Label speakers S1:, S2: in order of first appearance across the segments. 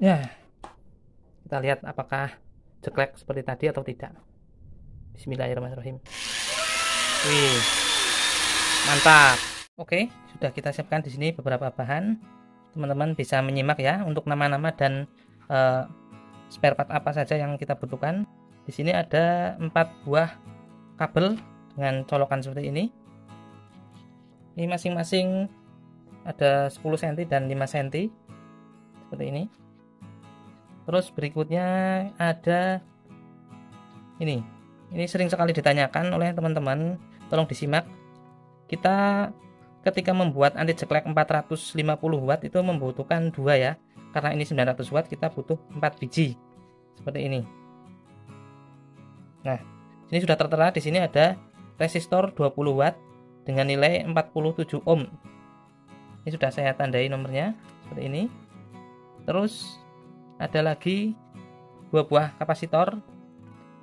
S1: Ya, kita lihat apakah jeklek seperti tadi atau tidak. Bismillahirrahmanirrahim. Wih, mantap. Oke, sudah kita siapkan di sini beberapa bahan. Teman-teman bisa menyimak ya untuk nama-nama dan spare part apa saja yang kita butuhkan. Di sini ada 4 buah kabel dengan colokan seperti ini. Ini masing-masing ada 10 cm dan 5 cm seperti ini. Terus berikutnya ada ini sering sekali ditanyakan oleh teman-teman, tolong disimak. Kita ketika membuat anti jeklek 450 watt itu membutuhkan 2 ya, karena ini 900 watt kita butuh 4 biji seperti ini. Nah, ini sudah tertera di sini ada resistor 20 watt dengan nilai 47 ohm. Ini sudah saya tandai nomornya seperti ini. Terus ada lagi 2 buah kapasitor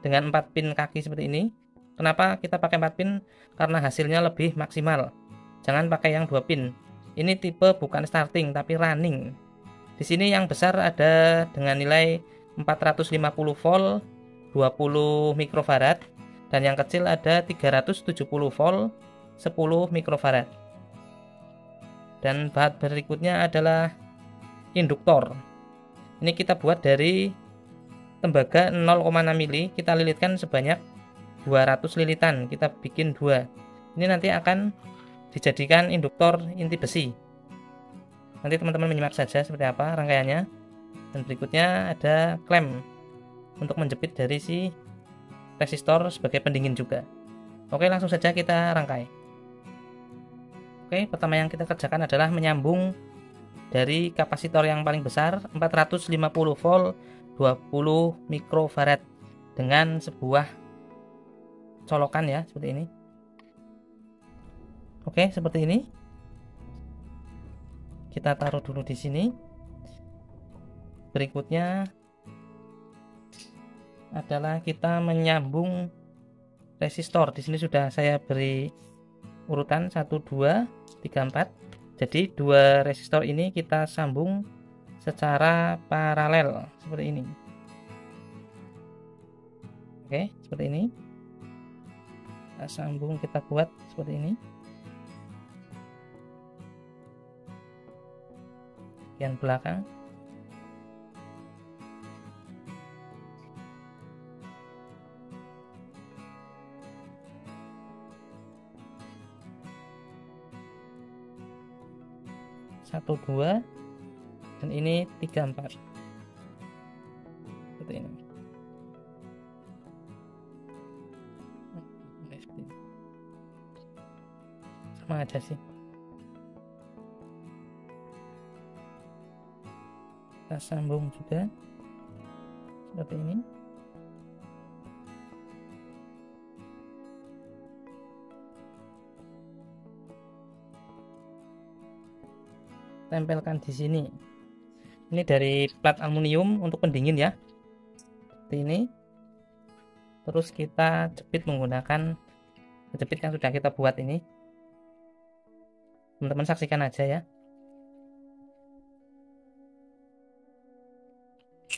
S1: dengan 4 pin kaki seperti ini. Kenapa kita pakai 4 pin? Karena hasilnya lebih maksimal. Jangan pakai yang 2 pin. Ini tipe bukan starting tapi running. Di sini yang besar ada dengan nilai 450 volt 20 mikrofarad dan yang kecil ada 370 volt 10 mikrofarad. Dan bahan berikutnya adalah induktor. Ini kita buat dari tembaga 0,6 mili, kita lilitkan sebanyak 200 lilitan, kita bikin 2. Ini nanti akan dijadikan induktor inti besi. Nanti teman-teman menyimak saja seperti apa rangkaiannya. Dan berikutnya ada klem untuk menjepit dari si resistor sebagai pendingin juga. Oke, langsung saja kita rangkai. Oke, pertama yang kita kerjakan adalah menyambung dari kapasitor yang paling besar 450 volt 20 mikrofarad dengan sebuah colokan ya, seperti ini. Oke, seperti ini. Kita taruh dulu di sini. Berikutnya adalah kita menyambung resistor. Di sini sudah saya beri urutan 1 2 3 4. Jadi 2 resistor ini kita sambung secara paralel seperti ini. Oke, seperti ini. Kita sambung, kita buat seperti ini. Bagian belakang. Satu, 2, dan ini 3, 4 seperti ini. Sama aja sih. Kita sambung juga seperti ini. Tempelkan di sini. Ini dari plat aluminium untuk pendingin ya. Seperti ini. Terus kita jepit menggunakan jepit yang sudah kita buat ini. Teman-teman saksikan aja ya.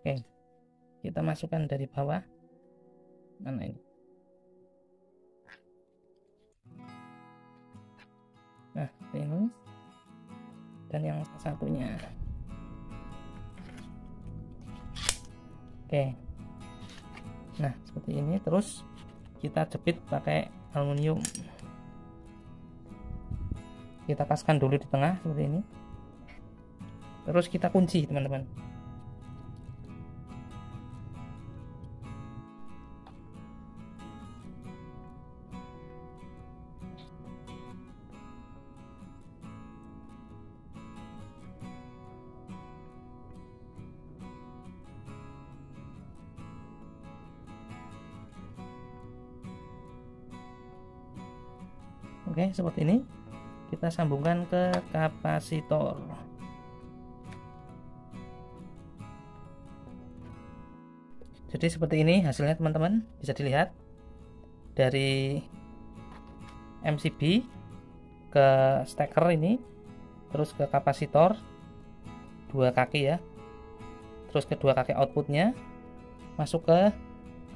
S1: Oke. Kita masukkan dari bawah. Mana ini? Nah, ini. Dan yang satunya. Oke. Nah, seperti ini. Terus kita jepit pakai aluminium. Kita paskan dulu di tengah seperti ini. Terus kita kunci, teman-teman. Oke, seperti ini. Kita sambungkan ke kapasitor. Jadi seperti ini hasilnya, teman-teman. Bisa dilihat dari MCB ke steker ini, terus ke kapasitor 2 kaki ya. terus kedua kaki outputnya masuk ke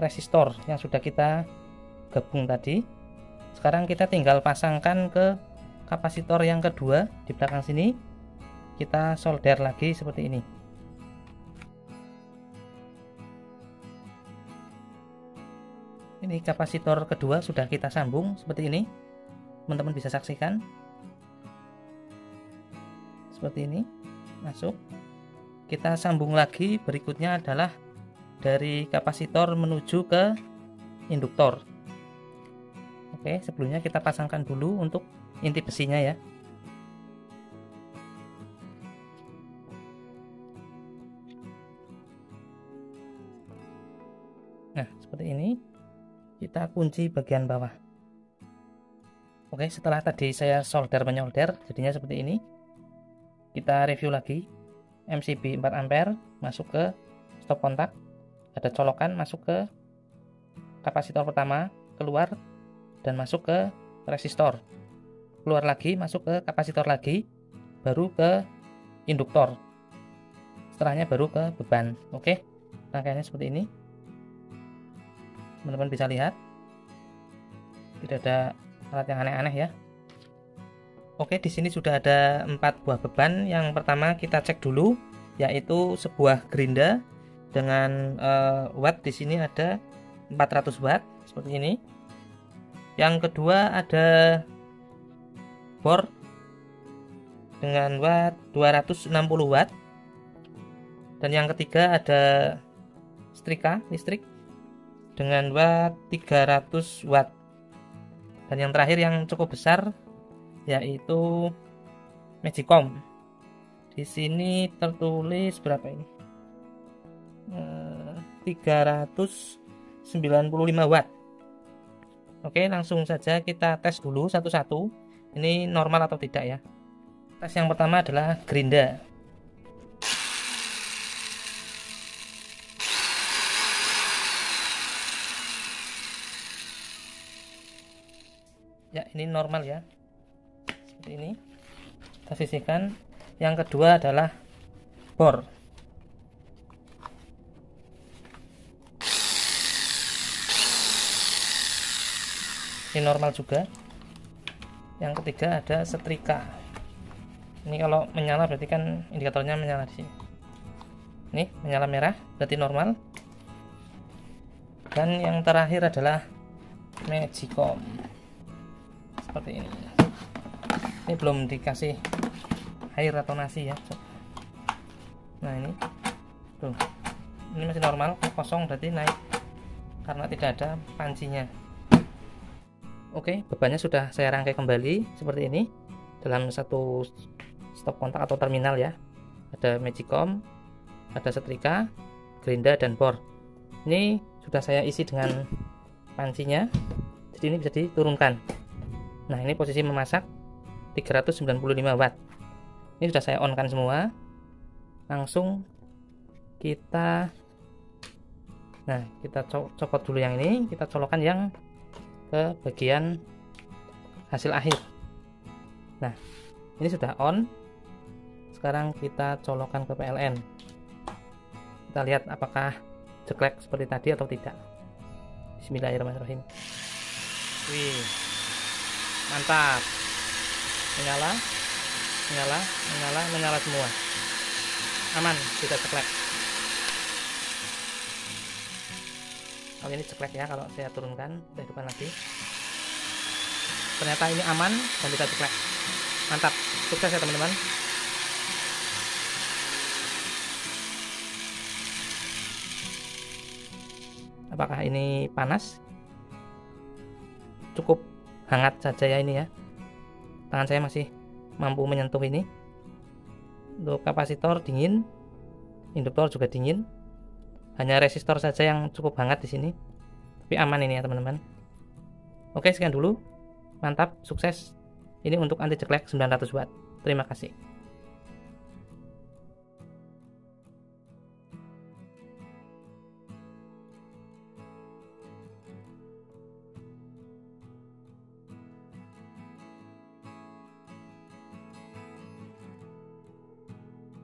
S1: resistor yang sudah kita gabung tadi. Sekarang kita tinggal pasangkan ke kapasitor yang kedua di belakang sini. Kita solder lagi seperti ini. Ini kapasitor kedua sudah kita sambung seperti ini. Teman-teman bisa saksikan. Seperti ini. Masuk. Kita sambung lagi, berikutnya adalah dari kapasitor menuju ke induktor. Oke, sebelumnya kita pasangkan dulu untuk inti besinya ya. Nah, seperti ini. Kita kunci bagian bawah. Oke, setelah tadi saya solder menyolder, jadinya seperti ini. Kita review lagi. MCB 4 ampere masuk ke stop kontak, ada colokan masuk ke kapasitor pertama, keluar dan masuk ke resistor, keluar lagi masuk ke kapasitor lagi, baru ke induktor, setelahnya baru ke beban. Oke, rangkaiannya seperti ini, teman-teman bisa lihat tidak ada alat yang aneh-aneh ya. Oke, di sini sudah ada 4 buah beban. Yang pertama kita cek dulu, yaitu sebuah gerinda dengan watt di sini ada 400 watt seperti ini. Yang kedua ada bor dengan watt 260 watt. Dan yang ketiga ada setrika listrik dengan watt 300 watt. Dan yang terakhir yang cukup besar yaitu Magicom. Di sini tertulis berapa ini? 395 watt. Oke, langsung saja kita tes dulu satu-satu. Ini normal atau tidak ya. Tes yang pertama adalah gerinda. Ya, ini normal ya. Ini kita sisihkan. Yang kedua adalah bor. Ini normal juga. Yang ketiga ada setrika. Ini kalau menyala berarti kan indikatornya menyala di sini. Ini menyala merah berarti normal. Dan yang terakhir adalah Magicom. Seperti ini. Ini belum dikasih air atau nasi ya. Nah ini tuh, ini masih normal, kosong berarti naik karena tidak ada pancinya. Oke, bebannya sudah saya rangkai kembali seperti ini dalam satu stop kontak atau terminal ya. Ada Magicom, ada setrika, gerinda dan bor. Ini sudah saya isi dengan pancinya, jadi ini bisa diturunkan. Nah ini posisi memasak 395 watt. Ini sudah saya on kan semua. Langsung kita copot dulu yang ini, kita colokkan yang ke bagian hasil akhir. Nah, ini sudah on. Sekarang kita colokkan ke PLN. Kita lihat apakah jeklek seperti tadi atau tidak. Bismillahirrahmanirrahim. Wih. Mantap. Menyala semua, aman, tidak ceklek. Kalau ini ceklek ya, kalau saya turunkan, saya hidupkan lagi, ternyata ini aman dan tidak ceklek. Mantap, sukses ya teman-teman. Apakah ini panas? Cukup hangat saja ya ini ya. Tangan saya masih mampu menyentuh ini. Untuk kapasitor dingin, induktor juga dingin. Hanya resistor saja yang cukup hangat di sini. Tapi aman ini ya teman-teman. Oke, sekian dulu. Mantap, sukses. Ini untuk anti jeklek 900 watt. Terima kasih.